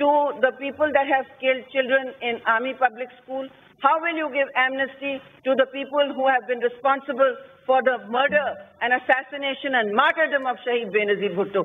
to the people that have killed children in Army Public School? How will you give amnesty to the people who have been responsible for the murder and assassination and martyrdom of Shahid Benazir Bhutto?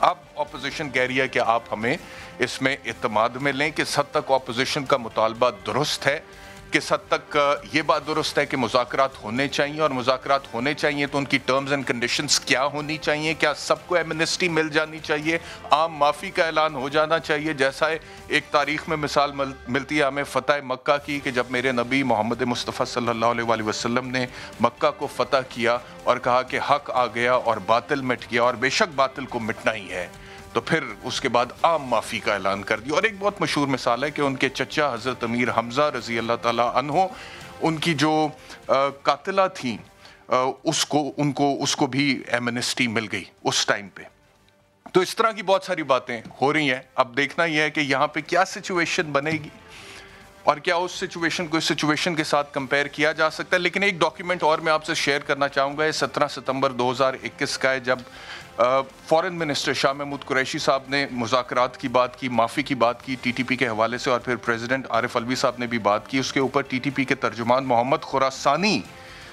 اب opposition کہہ رہی ہے کہ آپ ہمیں اس میں اعتماد میں لیں، کس حد تک اپوزیشن کا مطالبہ درست ہے، کس حد تک یہ بات درست ہے کہ مذاکرات ہونے چاہیے، اور مذاکرات ہونے چاہیے تو ان کی ٹرمز اینڈ کنڈیشنز کیا ہونی چاہیے، کیا سب کو ایمنسٹی مل جانی چاہیے، عام معافی کا اعلان ہو جانا چاہیے، جیسا ایک تاریخ میں مثال ملتی ہے ہمیں فتح مکہ کی کہ جب میرے نبی محمد مصطفیٰ صلی اللہ علیہ وآلہ وسلم نے مکہ کو فتح کیا اور کہا کہ حق آ گیا اور باطل مٹ گیا، اور بے شک باطل کو مٹنا ہی ہے، تو پھر اس کے بعد عام معافی کا اعلان کر دیا۔ اور ایک بہت مشہور مثال ہے کہ ان کے چچا حضرت امیر حمزہ رضی اللہ تعالیٰ عنہ، ان کی جو قاتلہ تھیں اس کو بھی ایمنسٹی مل گئی اس ٹائم پہ۔ تو اس طرح کی بہت ساری باتیں ہو رہی ہیں، اب دیکھنا یہ ہے کہ یہاں پہ کیا سچویشن بنے گی اور کیا اس سچویشن کو اس سچویشن کے ساتھ کمپیئر کیا جا سکتا ہے۔ لیکن ایک ڈاکیومنٹ اور میں آپ سے شیئر کرنا چاہوں گا، یہ 17 ستمبر 2021 کا ہے، جب فورن منسٹر شاہ محمود قریشی صاحب نے مذاکرات کی بات کی، معافی کی بات کی ٹی ٹی پی کے حوالے سے، اور پھر پریزیڈنٹ عارف الوی صاحب نے بھی بات کی۔ اس کے اوپر ٹی ٹی پی کے ترجمان محمد خراسانی،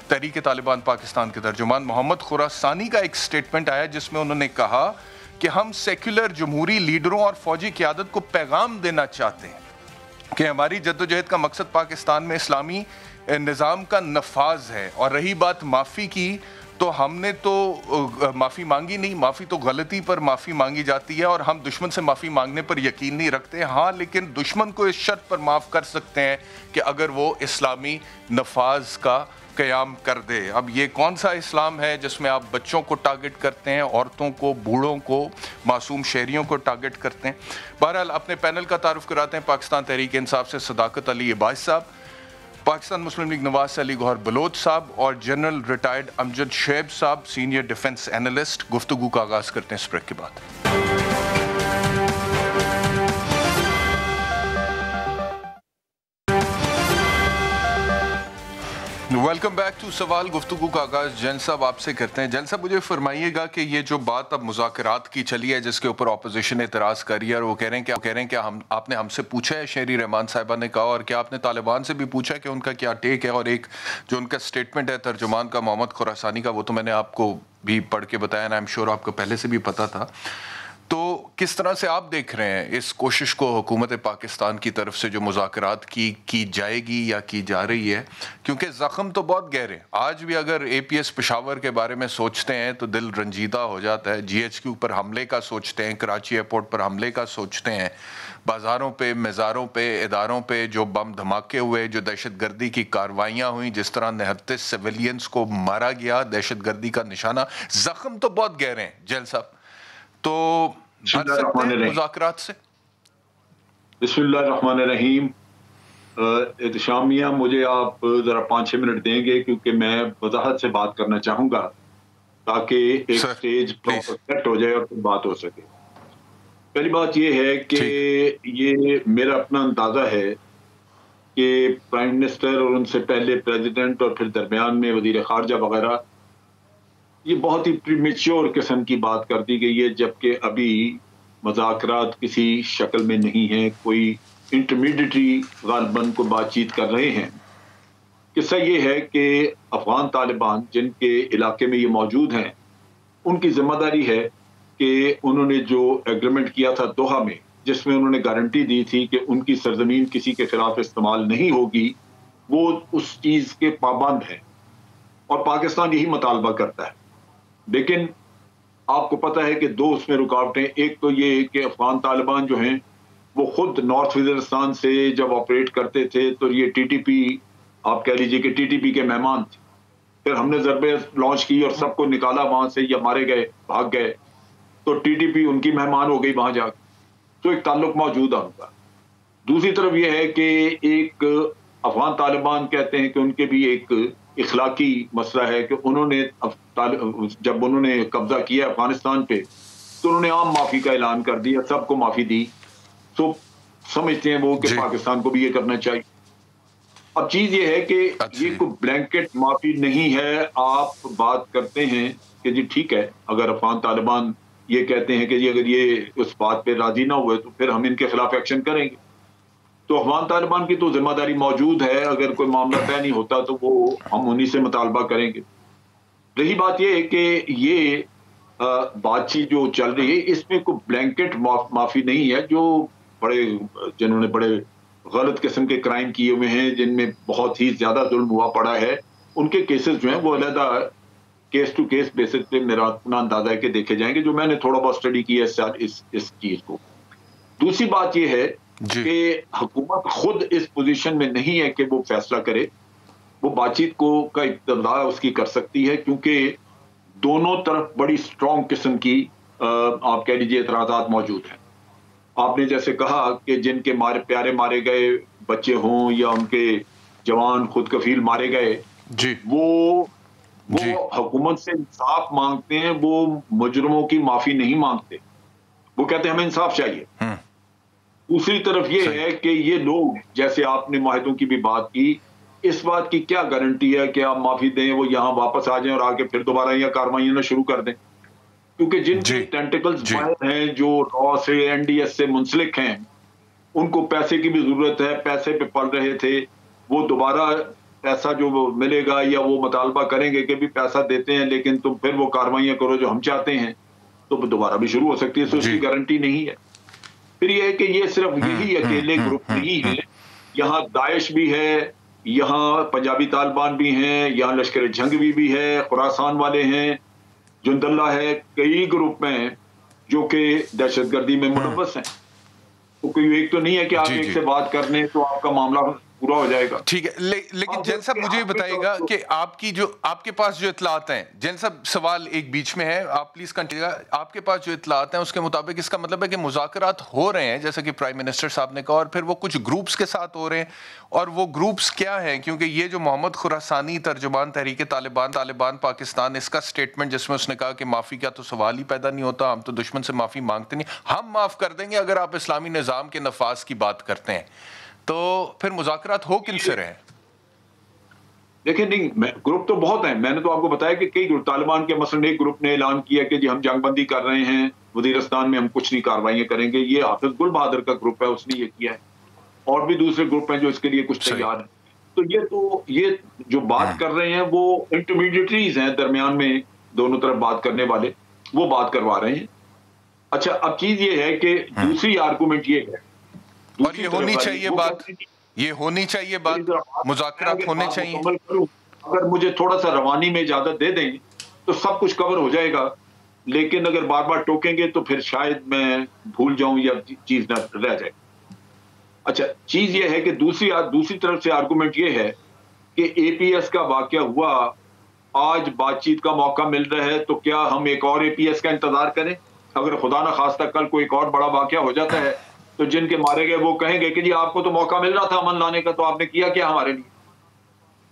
تحریک طالبان پاکستان کے ترجمان محمد خراسانی کا ایک سٹیٹمنٹ آیا جس میں انہوں نے کہا کہ ہم سیکولر جمہوری لیڈروں اور فوجی قیادت کو پیغام دینا چاہتے ہیں کہ ہماری جدوجہد کا مقصد پاکستان میں اسلامی نظام کا نفاذ ہے، اور رہی بات معافی کی تو ہم نے تو معافی مانگی نہیں، معافی تو غلطی پر معافی مانگی جاتی ہے، اور ہم دشمن سے معافی مانگنے پر یقین نہیں رکھتے، ہاں لیکن دشمن کو اس شرط پر معاف کر سکتے ہیں کہ اگر وہ اسلامی نفاذ کا قیام کر دے۔ اب یہ کون سا اسلام ہے جس میں آپ بچوں کو ٹارگٹ کرتے ہیں، عورتوں کو، بوڑھوں کو، معصوم شہریوں کو ٹارگٹ کرتے ہیں؟ بہرحال اپنے پینل کا تعارف کراتے ہیں۔ پاکستان تحریک انصاف سے صداقت علی عباس صاحب، پاکستان مسلم لیگ نواز سے علی گوہر بلوچ صاحب، اور جنرل ریٹائرڈ امجد شعیب صاحب، سینئر ڈیفنس اینالسٹ۔ گفتگو کا آغاز کرتے ہیں اس بریک کے بعد۔ ویلکم بیک ٹو سوال گفتگو کا آغاز جین صاحب آپ سے کرتے ہیں۔ جین صاحب مجھے فرمائیے گا کہ یہ جو بات اب مذاکرات کی چلی ہے جس کے اوپر اپوزیشن اعتراض کری ہے، اور وہ کہہ رہے ہیں کہ آپ نے ہم سے پوچھا ہے، شہری رحمان صاحبہ نے کہا، اور کیا آپ نے طالبان سے بھی پوچھا کہ ان کا کیا ٹیک ہے؟ اور ایک جو ان کا سٹیٹمنٹ ہے ترجمان کا محمد خراسانی کا، وہ تو میں نے آپ کو بھی پڑھ کے بتایا نا، ایم شور آپ کو پہلے سے بھی پتا تھا۔ تو کس طرح سے آپ دیکھ رہے ہیں اس کوشش کو حکومت پاکستان کی طرف سے جو مذاکرات کی جائے گی یا کی جا رہی ہے؟ کیونکہ زخم تو بہت گہرے، آج بھی اگر اے پی ایس پشاور کے بارے میں سوچتے ہیں تو دل رنجیدہ ہو جاتا ہے، جی ایچ کیو پر حملے کا سوچتے ہیں، کراچی ایئرپورٹ پر حملے کا سوچتے ہیں، بازاروں پہ، مزاروں پہ، اداروں پہ جو بم دھماکے ہوئے، جو دہشت گردی کی کاروائیاں ہوئیں، جس طرح 39 سویلینز کو مارا گیا دہشت گردی کا نشانہ، زخم تو بہت گہرے ہیں جیل صاحب۔ تو بھر سکتے ہیں مذاکرات سے؟ بسم اللہ الرحمن الرحیم۔ احتشام میاں، مجھے آپ ذرا 5-6 منٹ دیں گے کیونکہ میں وضاحت سے بات کرنا چاہوں گا تاکہ ایک سٹیج سیٹ ہو جائے اور پھر بات ہو سکے۔ پہلی بات یہ ہے کہ یہ میرا اپنا اندازہ ہے کہ پرائم منسٹر اور ان سے پہلے پریزیڈنٹ اور پھر درمیان میں وزیر خارجہ وغیرہ، یہ بہت ہی پریمیچور قسم کی بات کر دی گئی ہے، جبکہ ابھی مذاکرات کسی شکل میں نہیں ہیں، کوئی انٹرمیڈیٹری غالباً کو بات چیت کر رہے ہیں۔ قصہ یہ ہے کہ افغان طالبان جن کے علاقے میں یہ موجود ہیں، ان کی ذمہ داری ہے کہ انہوں نے جو ایگریمنٹ کیا تھا دوحہ میں، جس میں انہوں نے گارنٹی دی تھی کہ ان کی سرزمین کسی کے خلاف استعمال نہیں ہوگی، وہ اس چیز کے پابند ہیں، اور پاکستان یہی مطالبہ کرتا ہے۔ لیکن آپ کو پتہ ہے کہ 2 اس میں رکاوٹیں، ایک تو یہ کہ افغان طالبان جو ہیں وہ خود نارتھ وزیرستان سے جب آپریٹ کرتے تھے تو یہ ٹی ٹی پی، آپ کہہ لیجئے کہ ٹی ٹی پی کے مہمان تھے، پھر ہم نے ضربے لانچ کی اور سب کو نکالا وہاں سے، یا مارے گئے، بھاگ گئے، تو ٹی ٹی پی ان کی مہمان ہو گئی وہاں جا کے، تو ایک تعلق موجود ہے ان کا۔ دوسری طرف یہ ہے کہ ایک افغان طالبان کہتے ہیں کہ ان کے بھی ایک اخلاقی مسئلہ ہے کہ انہوں نے جب انہوں نے قبضہ کیا افغانستان پہ تو انہوں نے عام معافی کا اعلان کر دیا، سب کو معافی دی، تو سمجھتے ہیں وہ کہ پاکستان کو بھی یہ کرنا چاہیے۔ اب چیز یہ ہے کہ یہ کوئی بلینکٹ معافی نہیں ہے، آپ بات کرتے ہیں کہ جی ٹھیک ہے، اگر افغان طالبان یہ کہتے ہیں کہ جی اگر یہ اس بات پہ راضی نہ ہوئے تو پھر ہم ان کے خلاف ایکشن کریں گے، تو افغان طالبان کی تو ذمہ داری موجود ہے، اگر کوئی معاملہ طے نہیں ہوتا تو وہ ہم انہی سے مطالبہ کریں گے۔ رہی بات یہ ہے کہ یہ بات چیت جو چل رہی ہے اس میں کوئی بلینکٹ معافی نہیں ہے. جو جنہوں نے بڑے غلط قسم کے کرائم کیے ہوئے ہیں, جن میں بہت ہی زیادہ ظلم ہوا پڑا ہے, ان کے کیسز جو ہیں وہ علیحدہ کیس ٹو کیس بیسس پہ میرا اپنا اندازہ ہے کہ دیکھے جائیں گے, جو میں نے تھوڑا بہت اسٹڈی کیا ہے اس چیز کو. دوسری بات یہ ہے کہ حکومت خود اس پوزیشن میں نہیں ہے کہ وہ فیصلہ کرے. وہ بات چیت کا ابتدا اس کی کر سکتی ہے, کیونکہ دونوں طرف بڑی اسٹرانگ قسم کی آپ کہہ لیجیے اعتراضات موجود ہیں. آپ نے جیسے کہا کہ جن کے پیارے مارے گئے بچے ہوں یا ان کے جوان خود کفیل مارے گئے, وہ حکومت سے انصاف مانگتے ہیں, وہ مجرموں کی معافی نہیں مانگتے, وہ کہتے ہیں ہمیں انصاف چاہیے. دوسری طرف یہ ہے کہ یہ لوگ, جیسے آپ نے معاہدوں کی بھی بات کی, اس بات کی کیا گارنٹی ہے کہ آپ معافی دیں وہ یہاں واپس آ جائیں اور آگے پھر دوبارہ یہ کارروائیاں شروع کر دیں, کیونکہ جن کے ٹینٹیکلز باہر ہیں, جو را سے این ڈی ایس سے منسلک ہیں, ان کو پیسے کی بھی ضرورت ہے, پیسے پہ پل رہے تھے, وہ دوبارہ پیسہ جو ملے گا یا وہ مطالبہ کریں گے کہ بھی پیسہ دیتے ہیں لیکن تم پھر وہ کارروائیاں کرو جو ہم چاہتے ہیں, تو دوبارہ بھی شروع ہو سکتی ہے. اس کی گارنٹی نہیں ہے. پھر یہ ہے کہ یہ صرف یہی اکیلے گروپ نہیں ہے, یہاں داعش بھی ہے, یہاں پنجابی طالبان بھی ہیں, یہاں لشکر جھنگوی بھی ہے, خراسان والے ہیں, جند اللہ ہے, کئی گروپ میں جو کہ دہشت گردی میں ملوث ہیں. تو کوئی ایک تو نہیں ہے کہ آپ ایک سے بات کر لیں تو آپ کا معاملہ پورا ہو جائے گا. ٹھیک ہے, لیکن جین صاحب مجھے بتائیے گا کہ آپ کے پاس جو اطلاعات ہیں, جین صاحب سوال ایک بیچ میں ہے, آپ پلیز کنٹینیو, آپ کے پاس جو اطلاعات ہیں اس کے مطابق اس کا مطلب ہے کہ مذاکرات ہو رہے ہیں جیسا کہ پرائم منسٹر صاحب نے کہا, اور پھر وہ کچھ گروپس کے ساتھ ہو رہے ہیں, اور وہ گروپس کیا ہیں؟ کیونکہ یہ جو محمد خراسانی ترجمان تحریک طالبان پاکستان, اس کا سٹیٹمنٹ جس میں اس نے کہا کہ معافی کا تو سوال ہی پیدا نہیں ہوتا, ہم تو دشمن سے معافی مانگتے نہیں, ہم معاف کر دیں گے اگر آپ اسلامی نظام کے نفاذ کی بات کرتے ہیں, تو پھر مذاکرات ہو کن سے رہے؟ دیکھیں نہیں, گروپ تو بہت ہیں. میں نے تو آپ کو بتایا کہ کئی گروپ, طالبان کے مثلا ایک گروپ نے اعلان کیا کہ جی ہم جنگ بندی کر رہے ہیں, وزیرستان میں ہم کچھ نہیں کارروائیاں کریں گے. یہ حافظ گل بہادر کا گروپ ہے, اس نے یہ کیا ہے, اور بھی دوسرے گروپ ہیں جو اس کے لیے کچھ تیار ہیں. تو یہ جو بات کر رہے ہیں وہ انٹرمیڈیٹریز ہیں درمیان میں, دونوں طرف بات کرنے والے, وہ بات کروا رہے ہیں. اچھا, اب چیز یہ ہے کہ دوسری آرگومنٹ یہ ہے, اور یہ ہونی چاہیے بات, مذاکرات ہونے چاہیے. اگر مجھے تھوڑا سا روانی میں اجازت دے دیں تو سب کچھ کور ہو جائے گا, لیکن اگر بار بار ٹوکیں گے تو پھر شاید میں بھول جاؤں یا چیز نہ رہ جائے. اچھا, چیز یہ ہے کہ دوسری طرف سے آرگومنٹ یہ ہے کہ اے پی ایس کا واقعہ ہوا, آج بات چیت کا موقع مل رہا ہے, تو کیا ہم ایک اور اے پی ایس کا انتظار کریں؟ اگر خدا نہ خواستہ کل کوئی ایک اور بڑا واقعہ ہو جاتا ہے تو جن کے مارے گئے وہ کہیں گے کہ جی آپ کو تو موقع مل رہا تھا امن لانے کا, تو آپ نے کیا کیا ہمارے لیے.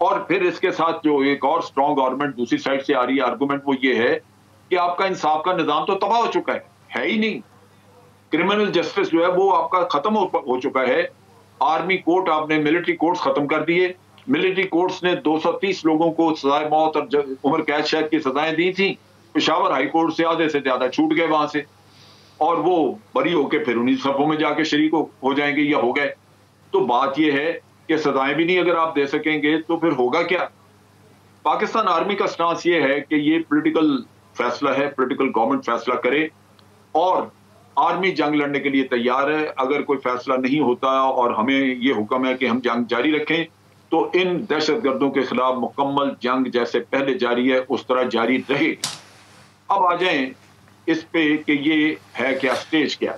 اور پھر اس کے ساتھ جو ایک اور اسٹرانگ آرگومنٹ دوسری سائڈ سے آ رہی ہے آرگومنٹ, وہ یہ ہے کہ آپ کا انصاف کا نظام تو تباہ ہو چکا ہے ہی نہیں. کرمنل جسٹس جو ہے وہ آپ کا ختم ہو چکا ہے. آرمی کورٹ آپ نے ملٹری کورٹس ختم کر دیے. ملٹری کورٹس نے 230 لوگوں کو سزائے موت اور عمر قید شہد کی سزائیں دی تھیں. پشاور ہائی کورٹ سے آدھے سے زیادہ چھوٹ گئے وہاں سے, اور وہ بری ہو کے پھر انہیں صفوں میں جا کے شریک ہو جائیں گے یا ہو گئے. تو بات یہ ہے کہ سزائیں بھی نہیں اگر آپ دے سکیں گے تو پھر ہوگا کیا. پاکستان آرمی کا سٹانس یہ ہے کہ یہ پولیٹیکل فیصلہ ہے, پولیٹیکل گورنمنٹ فیصلہ کرے, اور آرمی جنگ لڑنے کے لیے تیار ہے. اگر کوئی فیصلہ نہیں ہوتا اور ہمیں یہ حکم ہے کہ ہم جنگ جاری رکھیں, تو ان دہشت گردوں کے خلاف مکمل جنگ جیسے پہلے جاری ہے اس طرح جاری رہے گی. اب آ جائیں اس پہ کہ یہ ہے کیا, سٹیج کیا.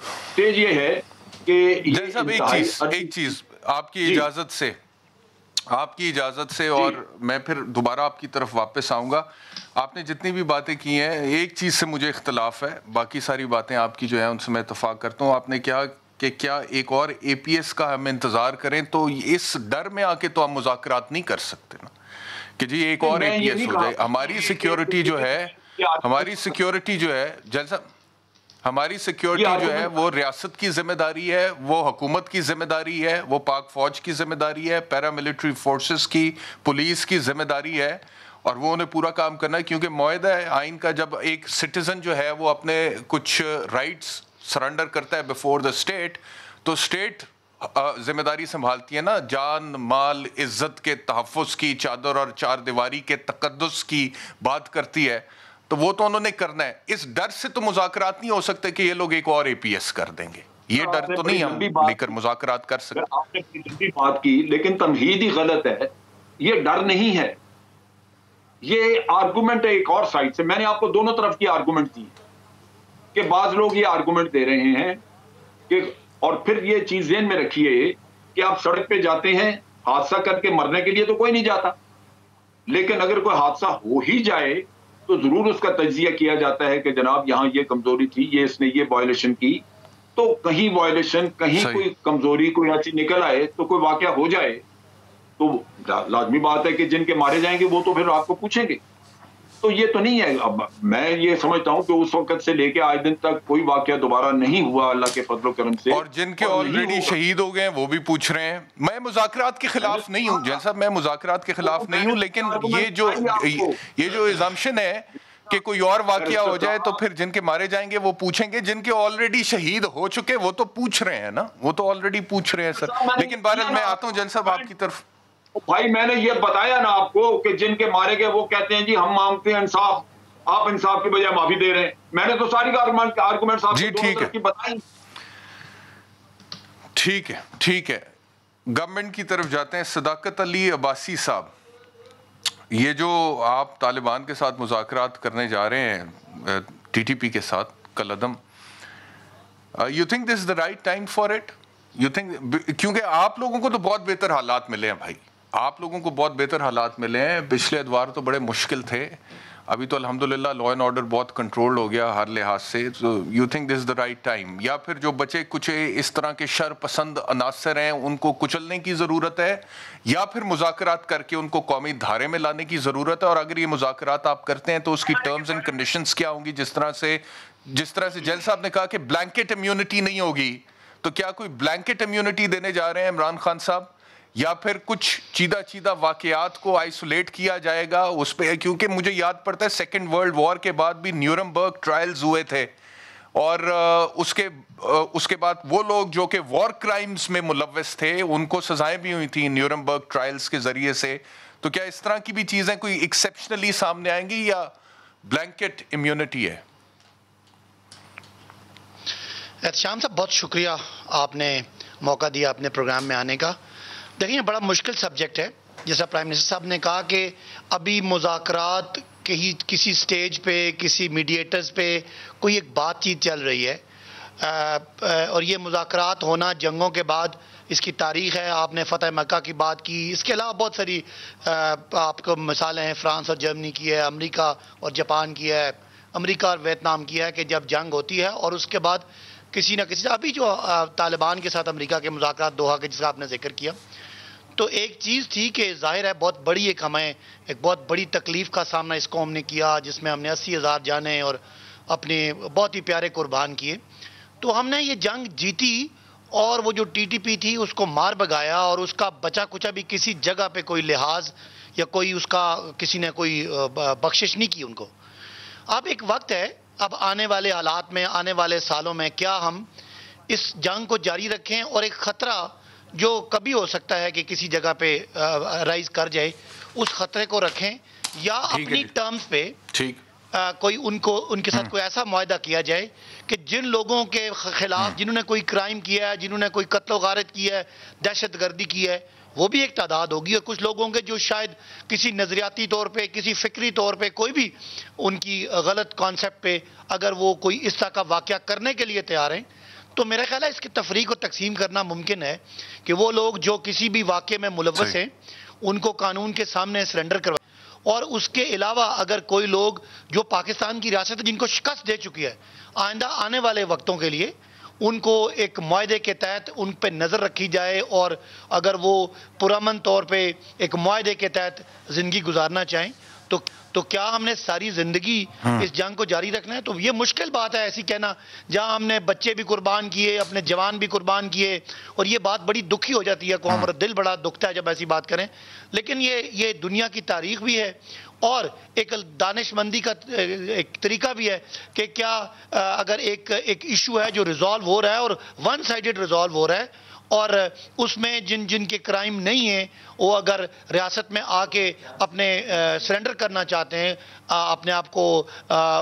سٹیج یہ ہے کہ ایک چیز آپ کی اجازت سے اور میں پھر دوبارہ آپ کی طرف واپس آؤں گا. آپ نے جتنی بھی باتیں کی ہیں, ایک چیز سے مجھے اختلاف ہے, باقی ساری باتیں آپ کی جو ہیں ان سے میں اتفاق کرتا ہوں. آپ نے کہا کہ کیا ایک اور اے پی ایس کا ہم انتظار کریں, تو اس ڈر میں آ کے تو ہم مذاکرات نہیں کر سکتے نا کہ جی ایک اور اے پی ایس ہو جائے. ہماری سیکیورٹی جو ہے جیسا ہماری سیکیورٹی جو ہے وہ ریاست کی ذمہ داری ہے, وہ حکومت کی ذمہ داری ہے, وہ پاک فوج کی ذمہ داری ہے, پیراملٹری فورسز کی, پولیس کی ذمہ داری ہے, اور وہ انہیں پورا کام کرنا ہے. کیونکہ معاہدہ آئین کا جب ایک سٹیزن جو ہے وہ اپنے کچھ رائٹس سرنڈر کرتا ہے بیفور دا اسٹیٹ, تو اسٹیٹ ذمہ داری سنبھالتی ہے نا, جان مال عزت کے تحفظ کی, چادر اور چار دیواری کے تقدس کی بات کرتی ہے. تو وہ تو انہوں نے کرنا ہے. اس ڈر سے تو مذاکرات نہیں ہو سکتے کہ یہ لوگ ایک اور APS کر دیں گے. یہ ڈر تو نہیں ہم لے کر مذاکرات کر سکتے. آپ نے بات کی لیکن تمہید ہی غلط ہے. یہ ڈر نہیں ہے, یہ آرگومنٹ ہے ایک اور سائڈ سے. میں نے آپ کو دونوں طرف کی آرگومنٹ دی کہ بعض لوگ یہ آرگومنٹ دے رہے ہیں کہ, اور پھر یہ چیز ذہن میں رکھیے کہ آپ سڑک پہ جاتے ہیں حادثہ کر کے مرنے کے لیے تو کوئی نہیں جاتا, لیکن اگر کوئی حادثہ ہو ہی جائے تو ضرور اس کا تجزیہ کیا جاتا ہے کہ جناب یہاں یہ کمزوری تھی, یہ اس نے یہ وائلیشن کی. تو کہیں وائلیشن, کہیں کوئی کمزوری کوئی ایسی نکل آئے تو کوئی واقعہ ہو جائے تو لازمی بات ہے کہ جن کے مارے جائیں گے وہ تو پھر آپ کو پوچھیں گے. تو یہ تو نہیں ہے. اب میں یہ سمجھتا ہوں کہ اس وقت سے لے کے آج دن تک کوئی واقعہ دوبارہ نہیں ہوا اللہ کے فضل و کرم سے. اور جن کے آلریڈی شہید ہو گئے ہیں وہ بھی پوچھ رہے ہیں. میں مذاکرات کے خلاف نہیں ہوں جیسا صاحب, میں مذاکرات کے خلاف نہیں ہوں, لیکن یہ جو ایزمپشن ہے کہ کوئی اور واقعہ ہو جائے تو پھر جن کے مارے جائیں گے وہ پوچھیں گے, جن کے آلریڈی شہید ہو چکے وہ تو پوچھ رہے ہیں نا, وہ تو آلریڈی پوچھ رہے ہیں سر. لیکن بہرحال میں آتا ہوں جن صاحب آپ کی طرف. بھائی میں نے یہ بتایا نا آپ کو کہ جن کے مارے گئے وہ کہتے ہیں جی ہم مانگتے ہیں انصاف, آپ انصاف کی بجائے معافی دے رہے ہیں. میں نے تو ساری آرگومنٹس آپ کو بتائی. ٹھیک ہے. گورنمنٹ کی طرف جاتے ہیں. صداقت علی عباسی صاحب, یہ جو آپ طالبان کے ساتھ مذاکرات کرنے جا رہے ہیں TTP کے ساتھ کالعدم, you think this is the right time for it? You think, کیونکہ آپ لوگوں کو تو بہت بہتر حالات ملے ہیں بھائی, آپ لوگوں کو بہت بہتر حالات ملے ہیں. پچھلے ادوار تو بڑے مشکل تھے, ابھی تو الحمدللہ لا اینڈ آرڈر بہت کنٹرول ہو گیا ہر لحاظ سے. تو you think this is the right time, یا پھر جو بچے کچھ اس طرح کے شر پسند عناصر ہیں ان کو کچلنے کی ضرورت ہے, یا پھر مذاکرات کر کے ان کو قومی دھارے میں لانے کی ضرورت ہے؟ اور اگر یہ مذاکرات آپ کرتے ہیں تو اس کی ٹرمز اینڈ کنڈیشنز کیا ہوں گی؟ جس طرح سے جیل صاحب نے کہا کہ بلینکٹ امیونٹی نہیں ہوگی, تو کیا کوئی بلینکٹ امیونٹی دینے جا رہے ہیں عمران خان صاحب, یا پھر کچھ چیدہ واقعات کو آئسولیٹ کیا جائے گا اس پہ؟ کیونکہ مجھے یاد پڑتا ہے سیکنڈ ورلڈ وار کے بعد بھی نیورمبرگ ٹرائلز ہوئے تھے, اور اس کے بعد وہ لوگ جو کہ وار کرائمز میں ملوث تھے ان کو سزائیں بھی ہوئی تھیں نیورمبرگ ٹرائلز کے ذریعے سے. تو کیا اس طرح کی بھی چیزیں کوئی ایکسیپشنلی سامنے آئیں گی یا بلینکٹ امیونٹی ہے؟ احتشام صاحب بہت شکریہ, آپ نے موقع دیا اپنے پروگرام میں آنے کا. دیکھیں بڑا مشکل سبجیکٹ ہے, جیسا پرائم منسٹر صاحب نے کہا کہ ابھی مذاکرات کسی سٹیج پہ کسی میڈیٹرز پہ کوئی ایک بات چیت چل رہی ہے, اور یہ مذاکرات ہونا جنگوں کے بعد اس کی تاریخ ہے. آپ نے فتح مکہ کی بات کی, اس کے علاوہ بہت ساری آپ کو مثالیں ہیں, فرانس اور جرمنی کی ہے, امریکہ اور جاپان کی ہے, امریکہ اور ویتنام کی ہے, کہ جب جنگ ہوتی ہے اور اس کے بعد کسی نہ کسی, ابھی جو طالبان کے ساتھ امریکہ کے مذاکرات دوحہ کے جس کا آپ نے ذکر کیا, تو ایک چیز تھی کہ ظاہر ہے بہت بڑی ہمیں ایک بہت بڑی تکلیف کا سامنا اس قوم نے کیا, جس میں ہم نے 80,000 جانیں اور اپنے بہت ہی پیارے قربان کیے. تو ہم نے یہ جنگ جیتی اور وہ جو TTP تھی اس کو مار بگایا, اور اس کا بچا کچا بھی کسی جگہ پہ کوئی لحاظ یا کوئی اس کا کسی نے کوئی بخشش نہیں کی ان کو. اب ایک وقت ہے, اب آنے والے حالات میں, آنے والے سالوں میں, کیا ہم اس جنگ کو جاری رکھیں اور ایک خطرہ جو کبھی ہو سکتا ہے کہ کسی جگہ پہ رائز کر جائے اس خطرے کو رکھیں, یا اپنی ٹرمز پہ کوئی ان کے ساتھ کوئی ایسا معاہدہ کیا جائے کہ جن لوگوں کے خلاف, جنہوں نے کوئی کرائم کیا ہے, جنہوں نے کوئی قتل و غارت کی ہے, دہشت گردی کی ہے, وہ بھی ایک تعداد ہوگی, اور کچھ لوگوں کے جو شاید کسی نظریاتی طور پہ, کسی فکری طور پہ, کوئی بھی ان کی غلط کانسیپٹ پہ اگر وہ کوئی اس طرح کا واقعہ کرنے کے لیے تیار ہیں, تو میرا خیال ہے اس کی تفریق و تقسیم کرنا ممکن ہے کہ وہ لوگ جو کسی بھی واقعے میں ملوث ہیں ان کو قانون کے سامنے سرنڈر کروائیں. اور اس کے علاوہ اگر کوئی لوگ جو پاکستان کی ریاست جن کو شکست دے چکی ہے, آئندہ آنے والے وقتوں کے لیے ان کو ایک معاہدے کے تحت ان پہ نظر رکھی جائے, اور اگر وہ پرامن طور پہ ایک معاہدے کے تحت زندگی گزارنا چاہیں تو کیا ہم نے ساری زندگی اس جنگ کو جاری رکھنا ہے؟ تو یہ مشکل بات ہے ایسی کہنا, جہاں ہم نے بچے بھی قربان کیے, اپنے جوان بھی قربان کیے, اور یہ بات بڑی دکھی ہو جاتی ہے, قوم اور دل بڑا دکھتا ہے جب ایسی بات کریں. لیکن یہ دنیا کی تاریخ بھی ہے, اور ایک دانشمندی کا ایک طریقہ بھی ہے کہ کیا اگر ایک ایشو ہے جو ریزالو ہو رہا ہے اور ون سائیڈڈ ریزالو ہو رہا ہے اور اس میں جن کے کرائم نہیں ہیں وہ اگر ریاست میں آ کے اپنے سرنڈر کرنا چاہتے ہیں اپنے آپ کو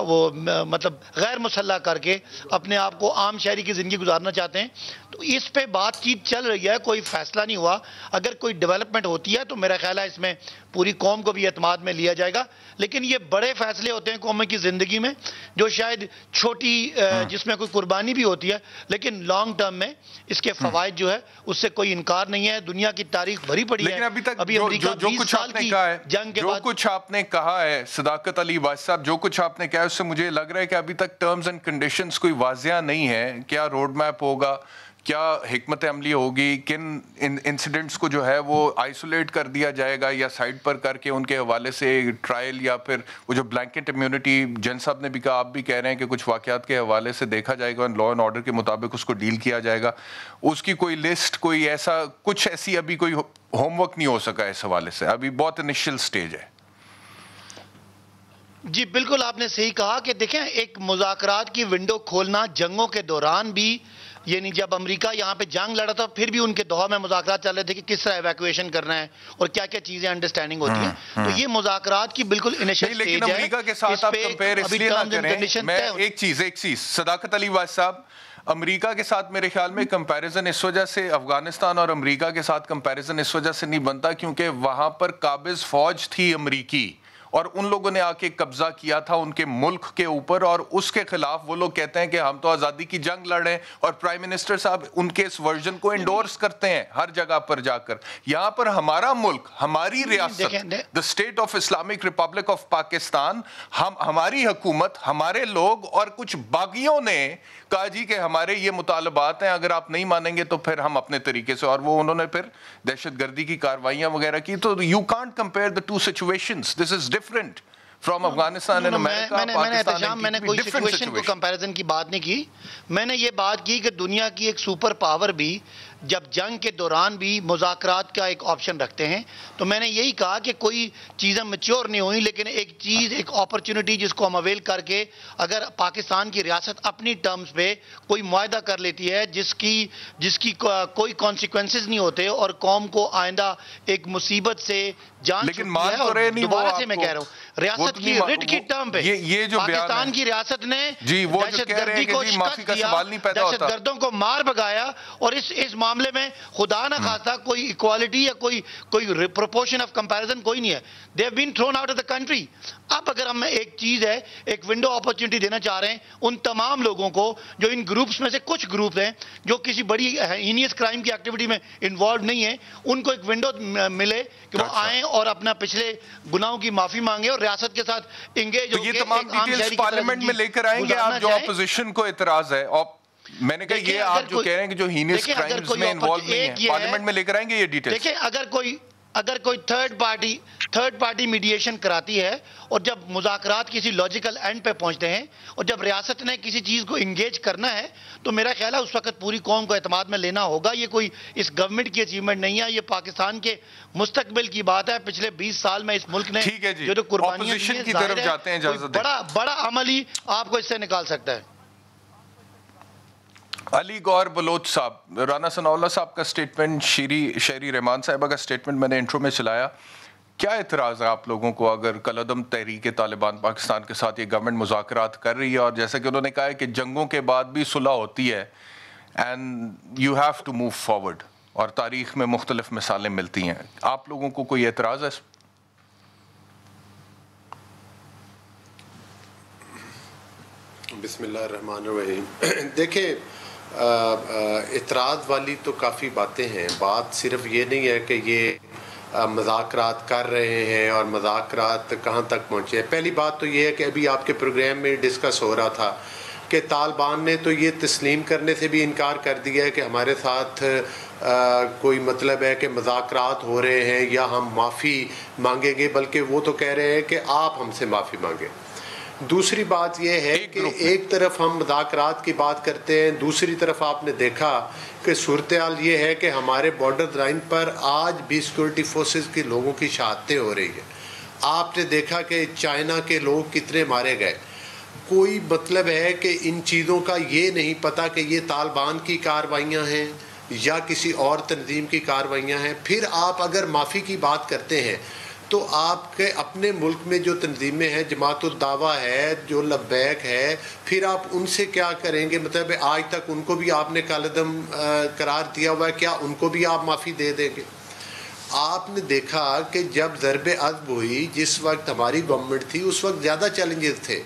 وہ مطلب غیر مسلح کر کے اپنے آپ کو عام شہری کی زندگی گزارنا چاہتے ہیں تو اس پہ بات چیت چل رہی ہے, کوئی فیصلہ نہیں ہوا. اگر کوئی ڈیولپمنٹ ہوتی ہے تو میرا خیال ہے اس میں پوری قوم کو بھی اعتماد میں لیا جائے گا. لیکن یہ بڑے فیصلے ہوتے ہیں قوم کی زندگی میں جو شاید چھوٹی جس میں کوئی قربانی بھی ہوتی ہے لیکن لانگ ٹرم میں اس کے فوائد جو ہے اس سے کوئی انکار نہیں ہے. دنیا کی تاریخ بھری پڑی ہے. لیکن ابھی تک امریکہ جو کچھ آپ نے کہا ہے, جو کچھ آپ نے کہا ہے صداقت علی واجد صاحب, جو کچھ آپ نے کہا ہے اس سے مجھے لگ رہا ہے کہ ابھی تک ٹرمز اینڈ کنڈیشنز کوئی واضح نہیں ہے. کیا روڈ میپ ہوگا, کیا حکمت عملی ہوگی, کن انسیڈنٹس کو جو ہے وہ آئسولیٹ کر دیا جائے گا یا سائڈ پر کر کے ان کے حوالے سے ٹرائل, یا پھر وہ جو بلینکٹ امیونٹی جن صاحب نے بھی کہا, آپ بھی کہہ رہے ہیں کہ کچھ واقعات کے حوالے سے دیکھا جائے گا, لا اینڈ آرڈر کے مطابق اس کو ڈیل کیا جائے گا. اس کی کوئی لسٹ, کوئی ایسا کچھ ایسی ابھی کوئی ہوم ورک نہیں ہو سکا اس حوالے سے, ابھی بہت انیشیل سٹیج ہے. جی بالکل آپ نے صحیح کہا کہ دیکھیں ایک مذاکرات کی ونڈو کھولنا جنگوں کے دوران بھی, یعنی جب امریکہ یہاں پہ جنگ لڑا تھا پھر بھی ان کے دوحہ میں مذاکرات چل رہے تھے کہ کس طرح ایویکویشن کرنا ہے اور کیا کیا چیزیں انڈرسٹینڈنگ ہوتی ہیں. تو یہ مذاکرات کی بالکل انیشل سٹیج ہے. لیکن امریکہ کے ساتھ آپ کمپیئر اس لیے نہ کریں. میں ایک چیز صداقت علی واجد صاحب, امریکہ کے ساتھ میرے خیال میں کمپیریزن اس وجہ سے افغانستان اور امریکہ کے ساتھ کمپیریزن اس وجہ سے نہیں بنتا کیونکہ وہاں پر قابض فوج تھی امریکی اور ان لوگوں نے آ کے قبضہ کیا تھا ان کے ملک کے اوپر, اور اس کے خلاف وہ لوگ کہتے ہیں کہ ہم تو آزادی کی جنگ لڑ رہے ہیں, اور پرائم منسٹر صاحب ان کے اس ورژن کو انڈورس کرتے ہیں ہر جگہ پر جا کر. یہاں پر ہمارا ملک, ہماری ریاست, the state of Islamic Republic of Pakistan, ہماری حکومت, ہمارے لوگ اور کچھ باغیوں نے کہا جی کہ ہمارے یہ مطالبات ہیں, اگر آپ نہیں مانیں گے تو پھر ہم اپنے طریقے سے, اور وہ انہوں نے پھر دہشت گردی کی کارروائیاں وغیرہ کی. تو you can't compare the two situations. This is different from Afghanistan and America. میں نے کوئی سچویشن کو کمپیریزن کی بات نہیں کی. میں نے یہ بات کی کہ دنیا کی ایک سپر پاور بھی جب جنگ کے دوران بھی مذاکرات کا ایک آپشن رکھتے ہیں, تو میں نے یہی کہا کہ کوئی چیزیں میچور نہیں ہوئی, لیکن ایک چیز, ایک اپرچونٹی جس کو ہم اویل کر کے اگر پاکستان کی ریاست اپنی ٹرمز پہ کوئی معاہدہ کر لیتی ہے جس کی کوئی کانسیکوینسز نہیں ہوتے اور قوم کو آئندہ ایک مصیبت سے جان چھوٹتی ہے. اور دوبارہ سے میں کہہ رہا ہوں ریاست کی رٹ کی ٹرم پہ پاکستان کی ریاست نے دہشت گردی کو شکست دیا, دہشت گردوں کو مار بھگایا, اور اس معاملے میں خدا نہ خواستہ کوئی ایکوالٹی یا کوئی پروپورشن آف کمپیریزن کوئی نہیں ہے. They have been thrown out of the country. اب اگر ہم ایک چیز ہے, ایک ونڈو اپرچونٹی دینا چاہ رہے ہیں ان تمام لوگوں کو جو ان گروپس میں سے کچھ گروپ ہیں جو کسی بڑی ہینیس کرائم کی ایکٹیویٹی میں انوالوڈ نہیں ہیں, ان کو ایک ونڈو ملے کہ وہ آئیں اور اپنا پچھلے گناہوں کی معافی مانگے اور ریاست کے ساتھ انگیج ہو کے. یہ تمام ڈیٹیلز پارلیمنٹ میں لے کر آئیں گے آپ, جو اپوزیشن کو اعتراض ہے. میں نے کہا یہ آپ جو کہہ رہے ہیں کہ جو ہینیس کرائمز میں انوالو نہیں ہیں, پارلیمنٹ میں لے کر آئیں گے یہ ڈیٹیلز. دیکھیں اگر کوئی تھرڈ پارٹی میڈیشن کراتی ہے اور جب مذاکرات کسی لاجیکل اینڈ پہ پہنچتے ہیں اور جب ریاست نے کسی چیز کو انگیج کرنا ہے تو میرا خیال ہے اس وقت پوری قوم کو اعتماد میں لینا ہوگا. یہ کوئی اس گورنمنٹ کی اچیومنٹ نہیں ہے, یہ پاکستان کے مستقبل کی بات ہے. پچھلے 20 سال میں اس ملک نے جو قربانیاں دی ہیں, بڑا عمل ہی آپ کو اس سے نکال سکتا ہے. علی گور بلوچ صاحب, رانا ثناء اللہ صاحب کا سٹیٹمنٹ, شہری رحمان صاحبہ کا سٹیٹمنٹ میں نے انٹرو میں چلایا. کیا اعتراض ہے آپ لوگوں کو اگر کالعدم تحریک طالبان پاکستان کے ساتھ یہ گورنمنٹ مذاکرات کر رہی ہے, اور جیسا کہ انہوں نے کہا ہے کہ جنگوں کے بعد بھی صلح ہوتی ہے and you have to move forward, اور تاریخ میں مختلف مثالیں ملتی ہیں. آپ لوگوں کو کوئی اعتراض ہے؟ بسم اللہ الرحمن الرحیم. دیکھیں اعتراض والی تو کافی باتیں ہیں. بات صرف یہ نہیں ہے کہ یہ مذاکرات کر رہے ہیں اور مذاکرات کہاں تک پہنچے ہیں. پہلی بات تو یہ ہے کہ ابھی آپ کے پروگرام میں ڈسکس ہو رہا تھا کہ طالبان نے تو یہ تسلیم کرنے سے بھی انکار کر دیا ہے کہ ہمارے ساتھ کوئی مطلب ہے کہ مذاکرات ہو رہے ہیں یا ہم معافی مانگیں گے, بلکہ وہ تو کہہ رہے ہیں کہ آپ ہم سے معافی مانگیں. دوسری بات یہ ہے کہ ایک طرف ہم مذاکرات کی بات کرتے ہیں, دوسری طرف آپ نے دیکھا کہ صورتحال یہ ہے کہ ہمارے بارڈر لائن پر آج بھی سیکورٹی فورسز کے لوگوں کی شہادتیں ہو رہی ہیں. آپ نے دیکھا کہ چائنا کے لوگ کتنے مارے گئے. کوئی مطلب ہے کہ ان چیزوں کا یہ نہیں پتہ کہ یہ طالبان کی کارروائیاں ہیں یا کسی اور تنظیم کی کارروائیاں ہیں. پھر آپ اگر معافی کی بات کرتے ہیں تو آپ کے اپنے ملک میں جو تنظیمیں ہیں, جماعت الدعوہ ہے, جو لبیک ہے, پھر آپ ان سے کیا کریں گے؟ مطلب آج تک ان کو بھی آپ نے کالعدم قرار دیا ہوا ہے, کیا ان کو بھی آپ معافی دے دیں گے؟ آپ نے دیکھا کہ جب ضرب عضب ہوئی, جس وقت ہماری گورنمنٹ تھی, اس وقت زیادہ چیلنجز تھے,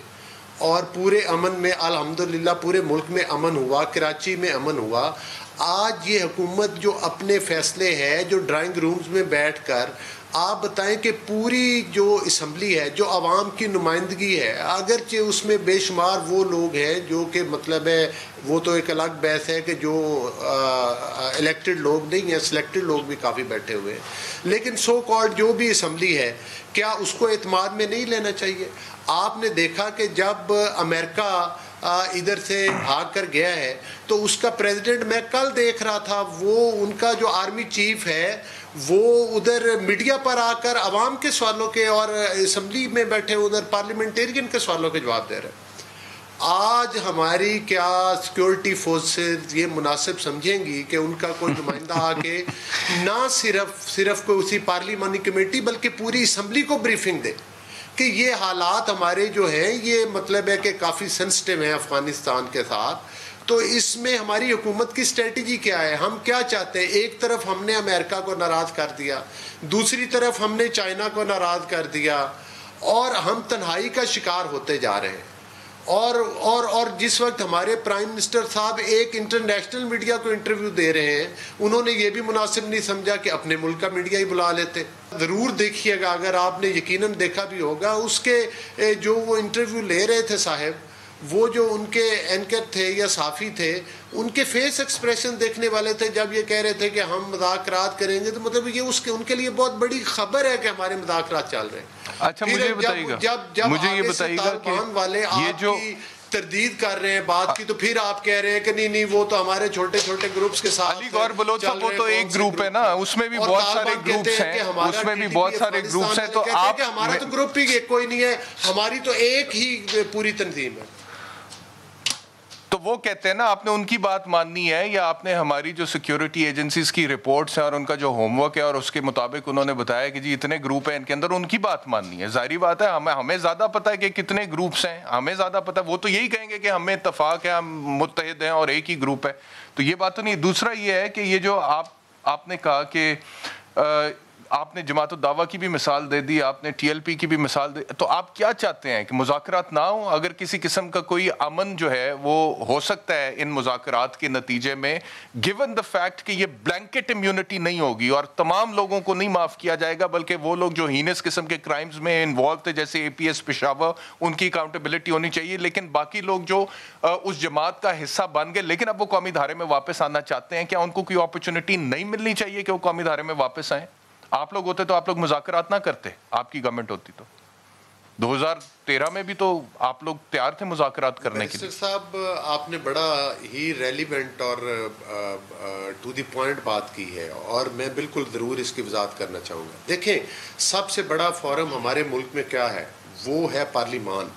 اور پورے امن میں الحمدللہ پورے ملک میں امن ہوا, کراچی میں امن ہوا. آج یہ حکومت جو اپنے فیصلے ہے, جو ڈرائنگ رومز میں بیٹھ کر آپ بتائیں کہ پوری جو اسمبلی ہے, جو عوام کی نمائندگی ہے, اگرچہ اس میں بے شمار وہ لوگ ہیں جو کہ مطلب ہے وہ تو ایک الگ بحث ہے کہ جو الیکٹڈ لوگ نہیں ہیں, سلیکٹڈ لوگ بھی کافی بیٹھے ہوئے ہیں, لیکن سو کالڈ جو بھی اسمبلی ہے, کیا اس کو اعتماد میں نہیں لینا چاہیے؟ آپ نے دیکھا کہ جب امریکہ ادھر سے بھاگ کر گیا ہے تو اس کا پریزیڈنٹ, میں کل دیکھ رہا تھا, وہ ان کا جو آرمی چیف ہے وہ ادھر میڈیا پر آ کر عوام کے سوالوں کے اور اسمبلی میں بیٹھے ادھر پارلیمنٹیرین کے سوالوں کے جواب دے رہے ہیں. آج ہماری کیا سیکورٹی فورسز یہ مناسب سمجھیں گی کہ ان کا کوئی نمائندہ آ کے نہ صرف کوئی اسی پارلیمانی کمیٹی بلکہ پوری اسمبلی کو بریفنگ دے کہ یہ حالات ہمارے جو ہیں یہ مطلب ہے کہ کافی سینسٹیو ہیں افغانستان کے ساتھ, تو اس میں ہماری حکومت کی اسٹریٹجی کیا ہے, ہم کیا چاہتے ہیں؟ ایک طرف ہم نے امریکہ کو ناراض کر دیا, دوسری طرف ہم نے چائنا کو ناراض کر دیا, اور ہم تنہائی کا شکار ہوتے جا رہے ہیں. اور جس وقت ہمارے پرائم منسٹر صاحب ایک انٹرنیشنل میڈیا کو انٹرویو دے رہے ہیں, انہوں نے یہ بھی مناسب نہیں سمجھا کہ اپنے ملک کا میڈیا ہی بلا لیتے. ضرور دیکھیے گا, اگر آپ نے یقیناً دیکھا بھی ہوگا, اس کے جو وہ انٹرویو لے رہے تھے صاحب, وہ جو ان کے اینکر تھے یا صحافی تھے, ان کے فیس ایکسپریشن دیکھنے والے تھے جب یہ کہہ رہے تھے کہ ہم مذاکرات کریں گے, تو مطلب یہ ان کے لیے بہت بڑی خبر ہے کہ ہمارے مذاکرات چل رہے ہیں. اچھا مجھے یہ بتائیے گا کہ والے یہ جو تردید کر رہے ہیں بات کی, تو پھر آپ کہہ رہے ہیں کہ نہیں وہ تو ہمارے چھوٹے چھوٹے گروپس کے ساتھ. علی گور بلوچ وہ تو ایک گروپ ہے نا, اس میں بھی بہت سارے گروپس ہیں, اس میں بھی بہت سارے گروپس ہیں, تو آپ ہمارا تو گروپ ہی کوئی نہیں ہے, ہماری تو ایک ہی پوری تنظیم ہے. تو وہ کہتے ہیں نا آپ نے ان کی بات ماننی ہے, یا آپ نے ہماری جو سیکیورٹی ایجنسیز کی رپورٹس ہیں اور ان کا جو ہوم ورک ہے اور اس کے مطابق انہوں نے بتایا کہ جی اتنے گروپ ہیں ان کے اندر, ان کی بات ماننی ہے. ظاہری بات ہے ہمیں زیادہ پتہ ہے کہ کتنے گروپس ہیں, ہمیں زیادہ پتہ ہے. وہ تو یہی کہیں گے کہ ہمیں اتفاق ہے, ہم متحد ہیں اور ایک ہی گروپ ہے, تو یہ بات تو نہیں. دوسرا یہ ہے کہ یہ جو آپ نے کہا کہ آپ نے جماعت الدعوہ کی بھی مثال دے دی, آپ نے ٹی ایل پی کی بھی مثال دے, تو آپ کیا چاہتے ہیں کہ مذاکرات نہ ہوں؟ اگر کسی قسم کا کوئی امن جو ہے وہ ہو سکتا ہے ان مذاکرات کے نتیجے میں, گیون دا فیکٹ کہ یہ بلینکٹ امیونٹی نہیں ہوگی اور تمام لوگوں کو نہیں معاف کیا جائے گا, بلکہ وہ لوگ جو ہینس قسم کے کرائمز میں انوالو تھے جیسے اے پی ایس پشاور, ان کی اکاؤنٹیبلٹی ہونی چاہیے, لیکن باقی لوگ جو اس جماعت کا حصہ بن گئے لیکن اب وہ قومی دھارے میں واپس آنا چاہتے ہیں, کیا ان کو کوئی اپرچونٹی نہیں ملنی چاہیے کہ وہ قومی دھارے میں واپس آئیں؟ آپ لوگ ہوتے تو آپ لوگ مذاکرات نہ کرتے, آپ کی گورنمنٹ ہوتی تو 2013 میں بھی تو آپ لوگ تیار تھے مذاکرات کرنے کے لیے. صاحب آپ نے بڑا ہی ریلیونٹ اور ٹو دی پوائنٹ بات کی ہے, اور میں بالکل ضرور اس کی وضاحت کرنا چاہوں گا. دیکھیں, سب سے بڑا فورم ہمارے ملک میں کیا ہے, وہ ہے پارلیمان,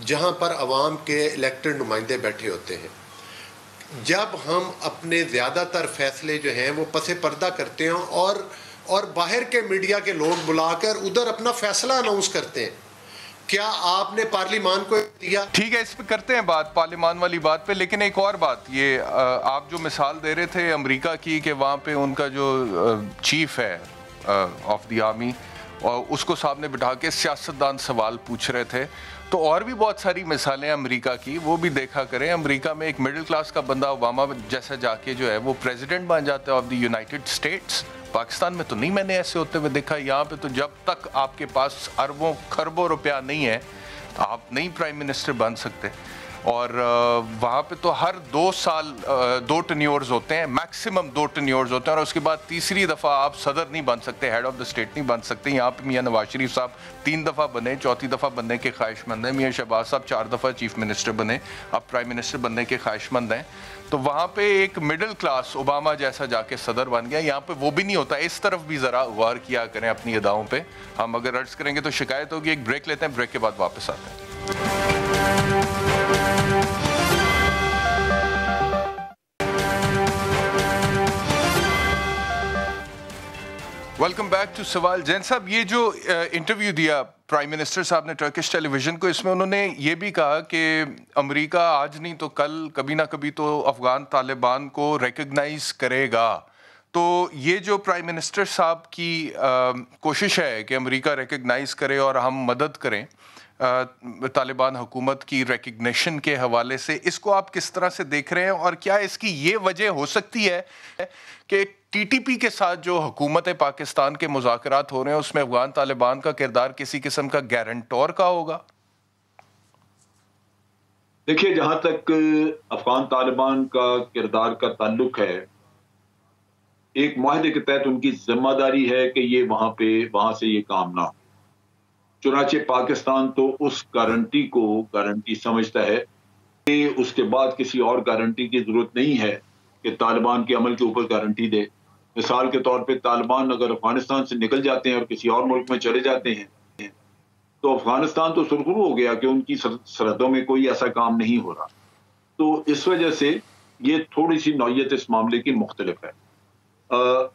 جہاں پر عوام کے الیکٹڈ نمائندے بیٹھے ہوتے ہیں. جب ہم اپنے زیادہ تر فیصلے جو ہیں وہ پس پردہ کرتے ہیں اور باہر کے میڈیا کے لوگ بلا کر ادھر اپنا فیصلہ اناؤنس کرتے ہیں, کیا آپ نے پارلیمان کو دیا؟ ٹھیک ہے, اس پہ کرتے ہیں بات, پارلیمان والی بات پہ, لیکن ایک اور بات, یہ آپ جو مثال دے رہے تھے امریکہ کی کہ وہاں پہ ان کا جو چیف ہے آف دی آرمی, اور اس کو سامنے بٹھا کے سیاستدان سوال پوچھ رہے تھے, تو اور بھی بہت ساری مثالیں امریکہ کی, وہ بھی دیکھا کریں. امریکہ میں ایک مڈل کلاس کا بندہ اوباما جیسا جا کے جو ہے وہ پریزیڈنٹ بن جاتا ہے of the United States. Pakistan میں تو نہیں میں نے ایسے ہوتے ہوئے دیکھا. یہاں پہ تو جب تک آپ کے پاس اربوں خربوں روپیہ نہیں ہے آپ نہیں پرائم منسٹر بن سکتے. اور وہاں پہ تو ہر 2 سال 2 ٹینیورز ہوتے ہیں, میکسیمم 2 ٹینیورز ہوتے ہیں, اور اس کے بعد تیسری دفعہ آپ صدر نہیں بن سکتے, ہیڈ آف دا اسٹیٹ نہیں بن سکتے. یہاں پہ میاں نواز شریف صاحب 3 دفعہ بنے, 4تھی دفعہ بننے کے خواہش مند ہیں. میاں شہباز صاحب 4 دفعہ چیف منسٹر بنے, اب پرائم منسٹر بننے کے خواہش مند ہیں. تو وہاں پہ ایک مڈل کلاس اوباما جیسا جا کے صدر بن گیا. یہاں پہ وہ بھی نہیں ہوتا. اس طرف بھی ذرا غور کیا کریں اپنی اداؤں پہ. ہم اگر عرض کریں گے تو شکایت ہوگی. ایک بریک لیتے ہیں, بریک کے بعد واپس آتے ہیں. ویلکم بیک ٹو سوال. جین صاحب, یہ جو انٹرویو دیا پرائم منسٹر صاحب نے ٹرکش ٹیلی ویژن کو, اس میں انہوں نے یہ بھی کہا کہ امریکہ آج نہیں تو کل, کبھی نہ کبھی تو افغان طالبان کو ریکگنائز کرے گا. تو یہ جو پرائم منسٹر صاحب کی کوشش ہے کہ امریکہ ریکگنائز کرے اور ہم مدد کریں طالبان حکومت کی ریکگنیشن کے حوالے سے, اس کو آپ کس طرح سے دیکھ رہے ہیں؟ اور کیا اس کی یہ وجہ ہو سکتی ہے کہ ٹی ٹی پی کے ساتھ جو حکومت پاکستان کے مذاکرات ہو رہے ہیں اس میں افغان طالبان کا کردار کسی قسم کا گارنٹور کا ہوگا؟ دیکھیے, جہاں تک افغان طالبان کا کردار کا تعلق ہے, ایک معاہدے کے تحت ان کی ذمہ داری ہے کہ یہ وہاں سے یہ کام نہ ہو. چنانچہ پاکستان تو اس گارنٹی کو گارنٹی سمجھتا ہے کہ اس کے بعد کسی اور گارنٹی کی ضرورت نہیں ہے کہ طالبان کے عمل کے اوپر گارنٹی دے. مثال کے طور پہ طالبان اگر افغانستان سے نکل جاتے ہیں اور کسی اور ملک میں چلے جاتے ہیں تو افغانستان تو سرخرو ہو گیا کہ ان کی سرحدوں میں کوئی ایسا کام نہیں ہو رہا. تو اس وجہ سے یہ تھوڑی سی نوعیت اس معاملے کی مختلف ہے.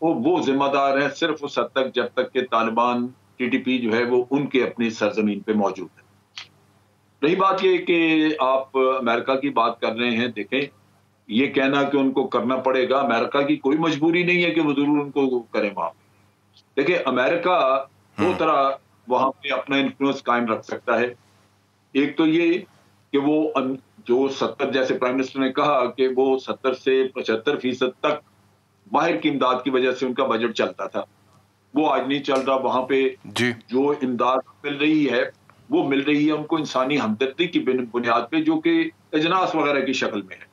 وہ ذمہ دار ہیں صرف اس حد تک جب تک کہ طالبان ٹی ٹی پی جو ہے وہ ان کے اپنی سرزمین پہ موجود ہے. رہی بات یہ کہ آپ امریکہ کی بات کر رہے ہیں, دیکھیں یہ کہنا کہ ان کو کرنا پڑے گا, امریکہ کی کوئی مجبوری نہیں ہے کہ وہ ضرور ان کو کریں. وہاں دیکھیں امریکہ دو طرح وہاں پہ اپنا انفلوئنس قائم رکھ سکتا ہے. ایک تو یہ کہ وہ جو 70 جیسے پرائم منسٹر نے کہا کہ وہ 70 سے 75% تک باہر کی امداد کی وجہ سے ان کا بجٹ چلتا تھا, وہ آج نہیں چل رہا. وہاں پہ جو امداد مل رہی ہے وہ مل رہی ہے ان کو انسانی ہمدردی کی بنیاد پہ, جو کہ اجناس وغیرہ کی شکل میں ہے.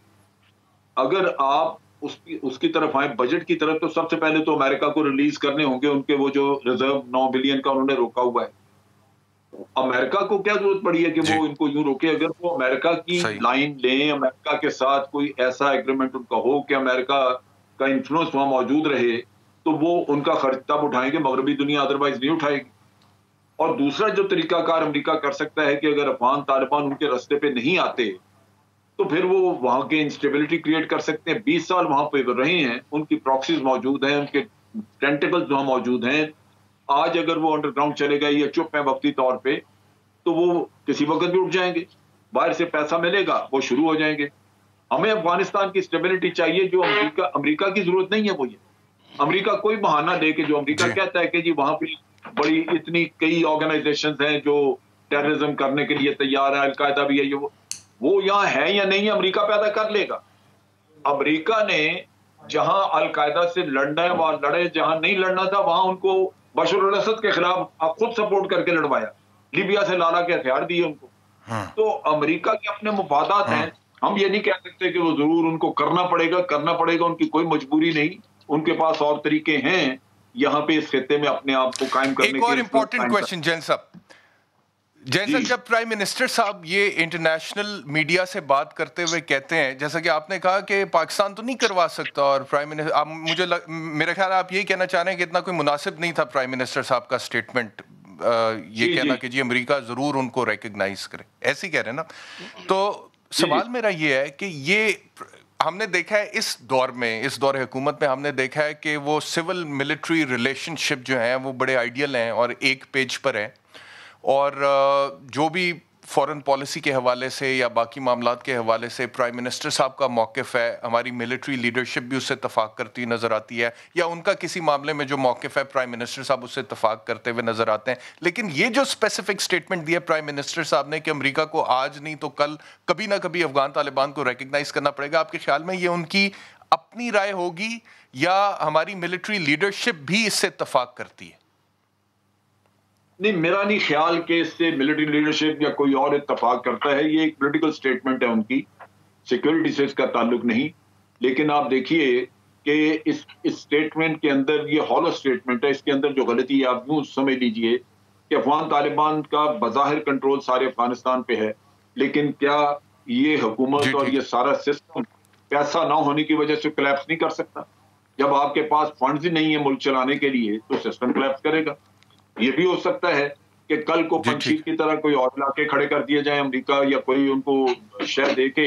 اگر آپ اس کی طرف آئیں بجٹ کی طرف, تو سب سے پہلے تو امریکہ کو ریلیز کرنے ہوں گے ان کے وہ جو ریزرو 9 بلین کا انہوں نے روکا ہوا ہے. امریکہ کو کیا ضرورت پڑی ہے کہ وہ ان کو یوں روکے؟ اگر وہ امریکہ کی لائن لیں, امریکہ کے ساتھ کوئی ایسا ایگریمنٹ ان کا ہو کہ امریکہ کا انفلوئنس وہاں موجود رہے, تو وہ ان کا خرچ تب اٹھائیں گے, مغربی دنیا ادروائز نہیں اٹھائے گی. اور دوسرا جو طریقہ کار امریکہ کر سکتا ہے کہ اگر افغان طالبان ان کے رستے پہ نہیں آتے تو پھر وہ وہاں کے انسٹیبلٹی کریٹ کر سکتے ہیں. 20 سال وہاں پہ رہے ہیں, ان کی پراکسیز موجود ہیں, ان کے ٹینٹیکلز وہاں موجود ہیں. آج اگر وہ انڈر گراؤنڈ چلے گئے یا چپ ہیں وقتی طور پہ, تو وہ کسی وقت بھی اٹھ جائیں گے. باہر سے پیسہ ملے گا, وہ شروع ہو جائیں گے. ہمیں افغانستان کی اسٹیبلٹی چاہیے. جو امریکہ کی ضرورت نہیں ہے وہ یہ امریکہ کوئی بہانہ دے کہ جو امریکہ کہتا ہے کہ جی وہاں پہ بڑی اتنی کئی آرگنائزیشنز ہیں جو ٹیررزم کرنے کے لیے تیار ہے, القاعدہ بھی ہے, وہ یہاں ہے یا نہیں ہے امریکہ پیدا کر لے گا. امریکہ نے جہاں القاعدہ سے لڑنا ہے وہاں لڑے, جہاں نہیں لڑنا تھا وہاں ان کو بشار الاسد کے خلاف خود سپورٹ کر کے لڑوایا, لیبیا سے لالا کے ہتھیار دیے ان کو. تو امریکہ کے اپنے مفادات ہیں. ہم یہ نہیں کہہ سکتے کہ وہ ضرور ان کو کرنا پڑے گا, ان کی کوئی مجبوری نہیں, ان کے پاس اور طریقے ہیں یہاں پہ اس خطے میں اپنے آپ کو قائم کرنے کے. ایک اور امپورٹنٹ کویسچن جین صاحب, جب پرائم منسٹر صاحب یہ انٹرنیشنل میڈیا سے بات کرتے ہوئے کہتے ہیں, جیسا کہ آپ نے کہا کہ پاکستان تو نہیں کروا سکتا, اور پرائم منسٹر میرا خیال آپ یہی کہنا چاہ رہے ہیں کہ اتنا کوئی مناسب نہیں تھا پرائم منسٹر صاحب کا سٹیٹمنٹ یہ کہنا کہ جی امریکہ ضرور ان کو ریکگنائز کرے, ایسے ہی کہہ رہے ہیں نا. تو سوال میرا یہ ہے کہ یہ ہم نے دیکھا ہے اس دور حکومت میں ہم نے دیکھا ہے کہ وہ سول ملٹری ریلیشن شپ جو ہیں وہ بڑے آئیڈیل ہیں اور ایک پیج پر ہیں, اور جو بھی فورن پالیسی کے حوالے سے یا باقی معاملات کے حوالے سے پرائم منسٹر صاحب کا موقف ہے, ہماری ملٹری لیڈرشپ بھی اس سے اتفاق کرتی نظر آتی ہے, یا ان کا کسی معاملے میں جو موقف ہے پرائم منسٹر صاحب اس سے اتفاق کرتے ہوئے نظر آتے ہیں. لیکن یہ جو اسپیسیفک سٹیٹمنٹ دیا پرائم منسٹر صاحب نے کہ امریکہ کو آج نہیں تو کل کبھی نہ کبھی افغان طالبان کو ریکگنائز کرنا پڑے گا, آپ کے خیال میں یہ ان کی اپنی رائے ہوگی یا ہماری ملٹری لیڈرشپ بھی اس سے اتفاق کرتی ہے؟ نہیں, میرا نہیں خیال کہ اس سے ملٹری لیڈرشپ یا کوئی اور اتفاق کرتا ہے. یہ ایک پولیٹیکل سٹیٹمنٹ ہے ان کی, سیکورٹی سے اس کا تعلق نہیں. لیکن آپ دیکھیے کہ اس سٹیٹمنٹ کے اندر یہ ہالو سٹیٹمنٹ ہے, اس کے اندر جو غلطی ہے آپ یوں سمجھ لیجئے کہ افغان طالبان کا بظاہر کنٹرول سارے افغانستان پہ ہے, لیکن کیا یہ حکومت اور یہ سارا سسٹم پیسہ نہ ہونے کی وجہ سے کلیپس نہیں کر سکتا. جب آپ کے پاس فنڈز ہی نہیں ہے ملک چلانے کے لیے تو سسٹم کلیپس کرے گا. یہ بھی ہو سکتا ہے کہ کل کو پنچیت کی طرح کوئی اور علاقے کھڑے کر دیے جائیں امریکہ, یا کوئی ان کو شے دے کے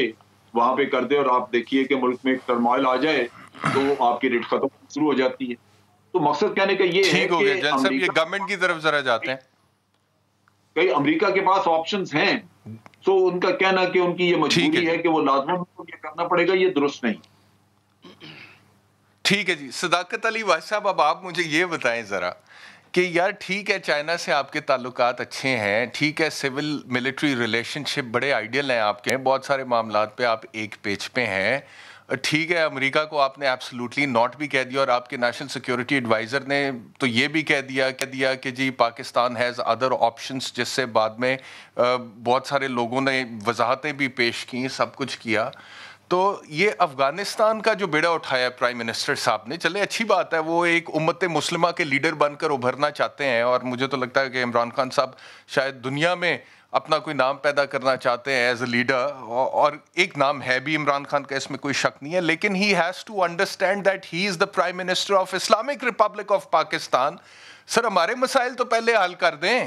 وہاں پہ کر دے, اور آپ دیکھیے کہ ملک میں ایک ٹرمائل آ جائے تو آپ کی ریٹ ختم شروع ہو جاتی ہے. تو مقصد کہنے کا یہ ہے کہ یہ گورنمنٹ کی طرف ذرا جاتے ہیں کئی امریکہ کے پاس آپشنز ہیں, تو ان کا کہنا کہ ان کی یہ مجبوری ہے کہ وہ لازماً یہ کرنا پڑے گا, یہ درست نہیں. ٹھیک ہے جی. صداقت علی واحد صاحب, اب آپ مجھے یہ بتائیں ذرا کہ یار ٹھیک ہے چائنا سے آپ کے تعلقات اچھے ہیں, ٹھیک ہے سول ملٹری ریلیشن شپ بڑے آئیڈیل ہیں آپ کے, بہت سارے معاملات پہ آپ ایک پیج پہ ہیں, ٹھیک ہے امریکہ کو آپ نے ایبسلوٹلی ناٹ بھی کہہ دیا, اور آپ کے نیشنل سیکیورٹی ایڈوائزر نے تو یہ بھی کہہ دیا کہ جی پاکستان ہیز ادر آپشنس, جس سے بعد میں بہت سارے لوگوں نے وضاحتیں بھی پیش کی, سب کچھ کیا. تو یہ افغانستان کا جو بیڑا اٹھایا پرائم منسٹر صاحب نے, چلے اچھی بات ہے, وہ ایک امت مسلمہ کے لیڈر بن کر ابھرنا چاہتے ہیں, اور مجھے تو لگتا ہے کہ عمران خان صاحب شاید دنیا میں اپنا کوئی نام پیدا کرنا چاہتے ہیں ایز اے لیڈر, اور ایک نام ہے بھی عمران خان کا, اس میں کوئی شک نہیں ہے, لیکن he has to understand that he is the prime minister of Islamic Republic of Pakistan. Sir ہمارے مسائل تو پہلے حل کر دیں,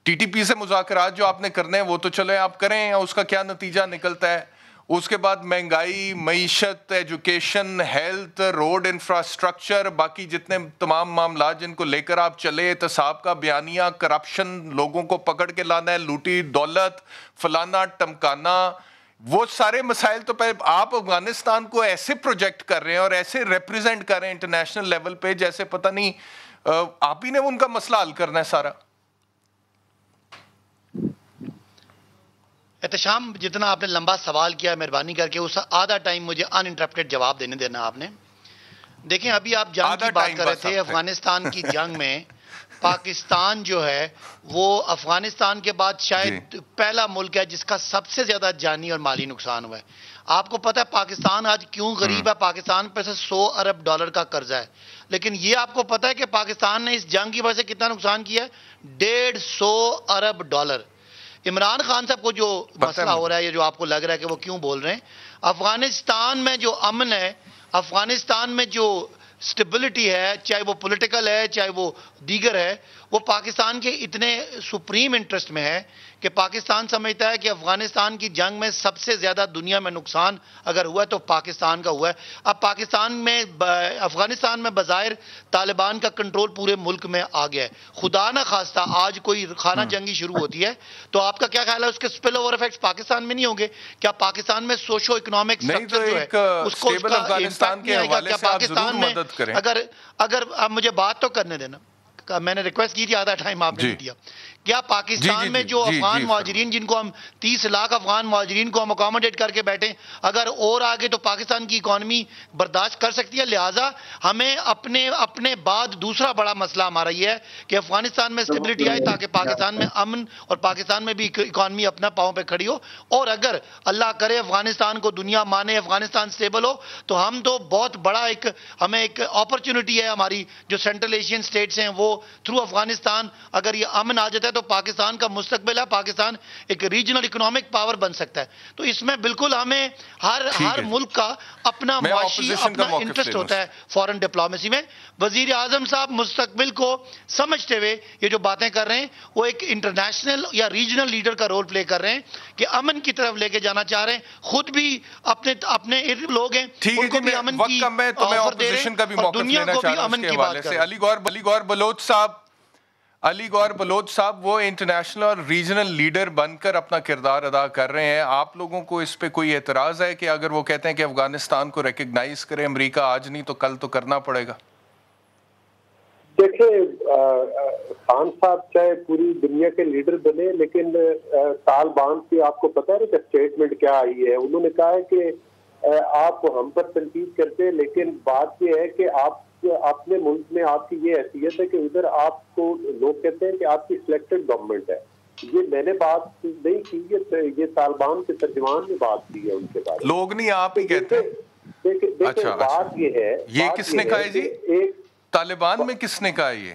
ٹی ٹی پی سے مذاکرات جو آپ نے کرنے ہیں وہ تو چلیں آپ کریں, اس کا کیا نتیجہ نکلتا ہے, اس کے بعد مہنگائی, معیشت, ایجوکیشن, ہیلتھ, روڈ انفراسٹرکچر, باقی جتنے تمام معاملات جن کو لے کر آپ چلے, احتساب کا بیانیہ, کرپشن, لوگوں کو پکڑ کے لانا ہے, لوٹی دولت, فلانا ٹمکانا, وہ سارے مسائل تو پہلے آپ افغانستان کو ایسے پروجیکٹ کر رہے ہیں اور ایسے ریپریزنٹ کر رہے ہیں انٹرنیشنل لیول پہ جیسے پتہ نہیں آپ ہی نے ان کا مسئلہ حل کرنا ہے سارا. احتشام, جتنا آپ نے لمبا سوال کیا, مہربانی کر کے اس آدھا ٹائم مجھے ان انٹرپٹیڈ جواب دینا آپ نے. دیکھیں ابھی آپ جنگ کی بات کر رہے تھے, افغانستان کی جنگ میں پاکستان جو ہے وہ افغانستان کے بعد شاید پہلا ملک ہے جس کا سب سے زیادہ جانی اور مالی نقصان ہوا ہے. آپ کو پتہ ہے پاکستان آج کیوں غریب ہے؟ پاکستان پہ سے $100 ارب کا قرضہ ہے, لیکن یہ آپ کو پتہ ہے کہ پاکستان نے اس جنگ کی وجہ سے کتنا نقصان کیا ہے؟ $150 ارب. عمران خان صاحب کو جو مسئلہ ہو رہا ہے, یہ جو آپ کو لگ رہا ہے کہ وہ کیوں بول رہے ہیں, افغانستان میں جو امن ہے, افغانستان میں جو سٹیبلٹی ہے, چاہے وہ پولیٹیکل ہے چاہے وہ دیگر ہے, وہ پاکستان کے اتنے سپریم انٹرسٹ میں ہے کہ پاکستان سمجھتا ہے کہ افغانستان کی جنگ میں سب سے زیادہ دنیا میں نقصان اگر ہوا ہے تو پاکستان کا ہوا ہے. اب افغانستان میں بظاہر طالبان کا کنٹرول پورے ملک میں آ گیا ہے. خدا نہ خواستہ آج کوئی خانہ جنگی شروع ہوتی ہے تو آپ کا کیا خیال ہے اس کے سپل اوور ایفیکٹس پاکستان میں نہیں ہوں گے کیا؟ پاکستان میں سوشو اکنامک سٹرکچر جو ہے اس کو افغانستان کے حوالے سے پاکستان میں اگر آپ مجھے بات تو کرنے دینا, میں نے ریکویسٹ کی تھی, آدھا ٹائم آپ نے دیا. کیا پاکستان میں جو افغان مہاجرین جن کو ہم 30 لاکھ افغان مہاجرین کو ہم اکوموڈیٹ کر کے بیٹھے, اگر اور آگے تو پاکستان کی اکانومی برداشت کر سکتی ہے؟ لہٰذا ہمیں اپنے بعد دوسرا بڑا مسئلہ ہمارا یہ ہے کہ افغانستان میں اسٹیبلٹی آئے تاکہ پاکستان میں امن اور پاکستان میں بھی اکانومی اپنا پاؤں پہ کھڑی ہو, اور اگر اللہ کرے افغانستان کو دنیا مانے, افغانستان اسٹیبل ہو تو ہم تو بہت بڑا ہمیں ایک اپرچونٹی ہے ہماری جو سینٹرل ایشین اسٹیٹس ہیں وہ تھرو افغانستان اگر یہ امن آ جاتا ہے تو پاکستان کا مستقبل ہے, پاکستان ایک ریجنل اکنامک پاور بن سکتا ہے. تو اس میں بالکل ہمیں ہر ملک کا اپنا معاشی اپنا انٹرسٹ ہوتا ہے فورن ڈپلومیسی میں. وزیر اعظم صاحب مستقبل کو سمجھتے ہوئے یہ جو باتیں کر رہے ہیں وہ ایک انٹرنیشنل یا ریجنل لیڈر کا رول پلے کر رہے ہیں کہ امن کی طرف لے کے جانا چاہ رہے ہیں, خود بھی اپنے لوگ ہیں ان کو بھی امن کی آفر دے رہے ہیں اور دنیا کو بھی امن کی بات کر رہے ہیں. علی گور بلوچ صاحب وہ انٹرنیشنل اور ریجنل لیڈر بن کر اپنا کردار ادا کر رہے ہیں. آپ لوگوں کو اس پہ کوئی اعتراض ہے کہ اگر وہ کہتے ہیں کہ افغانستان کو ریکگنائز کرے امریکہ, آج نہیں تو کل تو کرنا پڑے گا؟ دیکھیں خان صاحب چاہے پوری دنیا کے لیڈر بنے, لیکن طالبان کی آپ کو پتا ہے کہ اسٹیٹمنٹ کیا آئی ہے. انہوں نے کہا ہے کہ آپ ہم پر تنقید کرتے ہیں, لیکن بات یہ ہے کہ آپ اپنے ملک میں آپ کی یہ حیثیت ہے کہ ادھر آپ کو لوگ کہتے ہیں کہ آپ کی سلیکٹڈ گورنمنٹ ہے. یہ میں نے بات نہیں کی, یہ طالبان کے ترجمان نے بات کی ہے ان کے بارے میں. لوگ نہیں آپ ہی کہتے ہیں. دیکھیں بات یہ ہے, یہ کس نے کہا ہے جی؟ طالبان میں کس نے کہا یہ؟